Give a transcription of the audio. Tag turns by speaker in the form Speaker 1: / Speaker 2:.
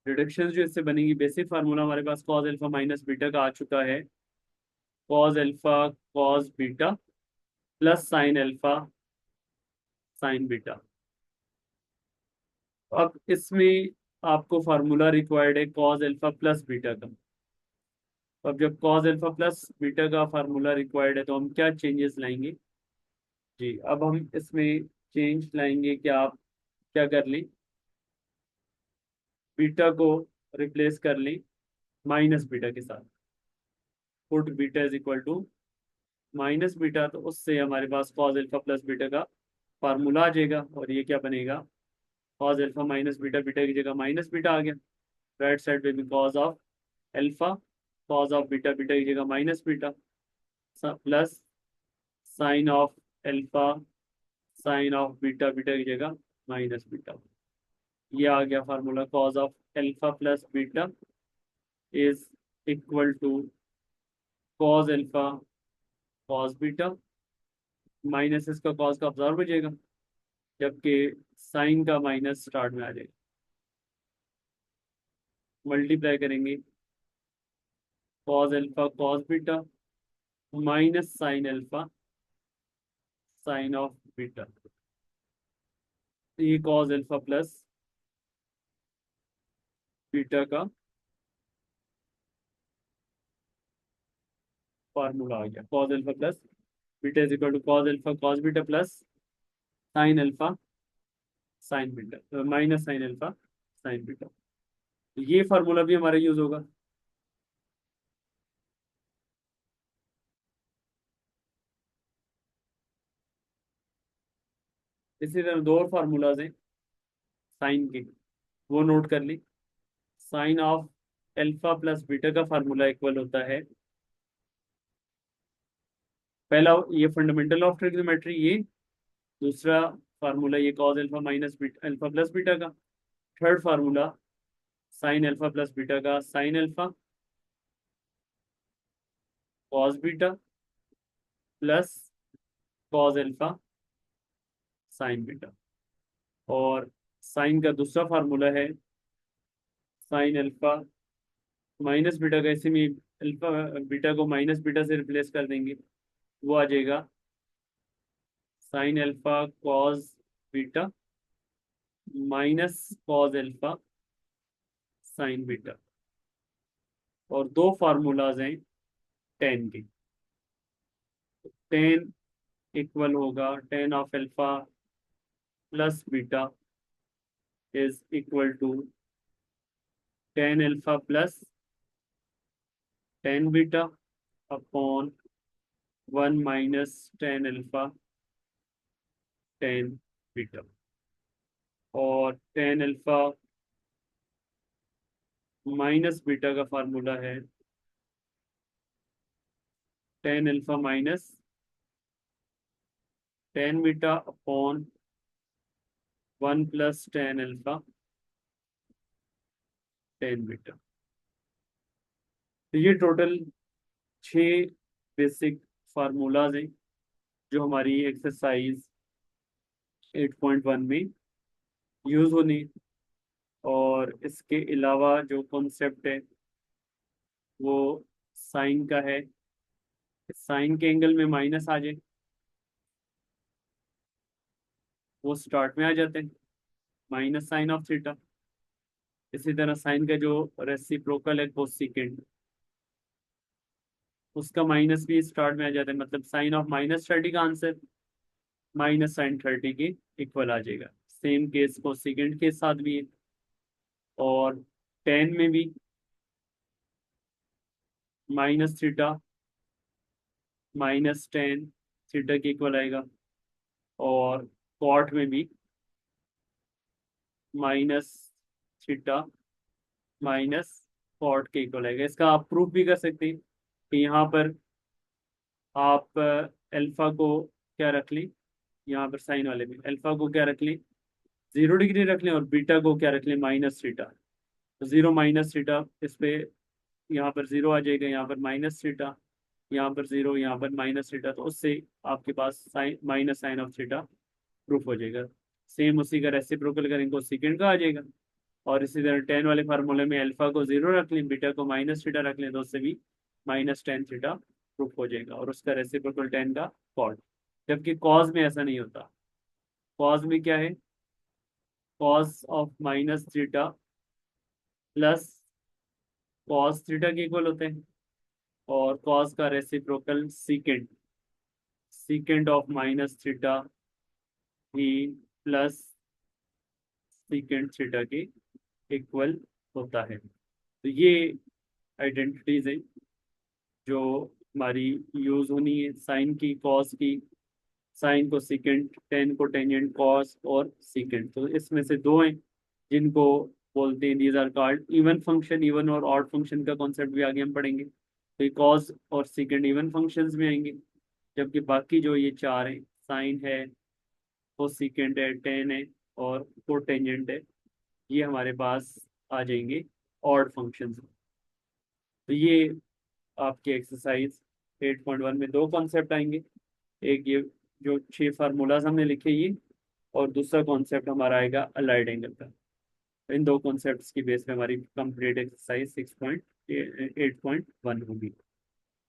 Speaker 1: Deduction जो इससे बनेगी, बेसिक फार्मूला हमारे पास कॉज अल्फा माइनस बीटा का आ चुका है। Cause alpha cos beta plus sine alpha sine beta. अब इसमें आपको फार्मूला रिक्वायर्ड है कॉज अल्फा प्लस बीटा का। अब जब कॉज अल्फा प्लस बीटा का फार्मूला रिक्वायर्ड है तो हम क्या चेंजेस लाएंगे? जी, अब हम इसमें चेंज लाएंगे कि आप क्या कर लें, बीटा को रिप्लेस कर लें माइनस बीटा के साथ। Put beta is equal to minus beta, तो उससे हमारे पास कॉज अल्फा प्लस बीटा का फार्मूला आ जाएगा। और ये क्या बनेगा? Cos alpha minus beta, beta की जगह माइनस बीटा आ गया। राइट साइड पे भी cos of alpha cos of beta, beta की जगह minus beta, plus sine of alpha sine of beta, beta की जगह माइनस बीटा। ये आ गया formula. Cos of alpha plus beta is equal to cos alpha cos beta, minus इसका cos का observe हो जाएगा, जबकि साइन का माइनस स्टार्ट में आ जाएगा। मल्टीप्लाई करेंगे cos alpha cos beta minus sine alpha sine of beta. ये कॉज अल्फा प्लस बीटा का फार्मूला आ गया। Cos alpha plus beta is equal to cos alpha cos beta plus sine alpha sine beta minus sine alpha sine beta. ये formula भी हमारा use होगा। इसी तरह दो और फार्मूलाज हैं साइन के, वो नोट कर ली। Sine of alpha plus beta का फार्मूला इक्वल होता है, पहला ये फंडामेंटल ऑफ ट्रिग्नोमेट्री, ये दूसरा फार्मूला ये cos alpha minus beta alpha plus beta का, third formula sine alpha plus beta का sine alpha cos beta plus cos alpha sine beta. और साइन का दूसरा फार्मूला है साइन अल्फा माइनस बीटा का, इसी में अल्फा बीटा को माइनस बीटा से रिप्लेस कर देंगे, वो आ जाएगा sine alpha cos beta minus cos alpha sine beta. और दो फार्मूलाज हैं टेन के। टेन इक्वल होगा tan of alpha plus beta is equal to tan alpha plus tan beta upon one minus tan alpha tan beta. और tan alpha minus beta का formula है tan alpha minus tan beta upon one plus ten alpha tan beta. तो ये total छः basic formulas हैं जो हमारी exercise 8.1 में यूज होनी। और इसके अलावा जो कॉन्सेप्ट है वो साइन का है। साइन के एंगल में माइनस आ जाए वो स्टार्ट में आ जाते हैं, माइनस साइन ऑफ थीटा। इसी तरह साइन का जो रेसिप्रोकल है कोसेकेंट, उसका माइनस भी स्टार्ट में आ जाता है, मतलब साइन ऑफ माइनस 30 का आंसर माइनस साइन 30 के इक्वल आ जाएगा। सेम केस कोसेकेंट के साथ भी है। और टेन में भी minus theta minus tan theta के इक्वल आएगा। और कॉट में भी माइनस थीटा माइनस कॉट के इक्वल आएगा। इसका आप प्रूफ भी कर सकते हैं कि यहाँ पर आप अल्फा को क्या रख लें, यहाँ पर साइन वाले में अल्फा को क्या रख लें, 0 डिग्री रख लें, और बीटा को क्या रख लें, माइनस थीटा। तो जीरो माइनस थीटा, इस पे यहाँ पर जीरो आ जाएगा, यहाँ पर माइनस थीटा, यहाँ पर जीरो, यहाँ पर माइनस थीटा। तो उससे आपके पास sine minus sine of theta proof हो जाएगा। सेम उसी का रेसिप्रोकल करेंगे तो सेकेंड का आ जाएगा। और इसी तरह टेन वाले फार्मूले में अल्फा को 0 रख लें, बीटा को माइनस थीटा रख लें, तो उससे भी -tan थीटा प्रूफ हो जाएगा, और उसका रेसिप्रोकल टेन का कॉट। जबकि कॉज में ऐसा नहीं होता। कॉज में क्या है, cos of -theta plus cos theta के इक्वल होते हैं, और कॉस का reciprocal secant, secant of -theta भी प्लस सीकेंट थीटा के इक्वल होता है। तो ये आइडेंटिटीज हैं जो हमारी यूज होनी है, साइन की, कॉस की, साइन को सीकेंट, टेन को टेंजेंट कॉस, और सीकेंट। तो इसमें से दो हैं जिनको बोलते हैं, these are called even function. Even और ऑड फंक्शन का कॉन्सेप्ट भी आगे हम पढ़ेंगे। तो ये कॉस और सीकेंट इवन फंक्शंस में आएंगे, जबकि बाकी जो ये चार हैं, साइन है, कोसीकेंट है, टेन है, और कोटेंजेंट है, ये हमारे पास आ जाएंगे ऑड फंक्शंस। तो ये आपके एक्सरसाइज 8.1 में दो कॉन्सेप्ट आएंगे। एक ये जो 6 फार्मूलाज हमने लिखे ये, और दूसरा कॉन्सेप्ट हमारा आएगा अलाइड एंगल का। इन दो कॉन्सेप्ट्स की बेस पे हमारी कंप्लीट एक्सरसाइज 6.8.1 होगी।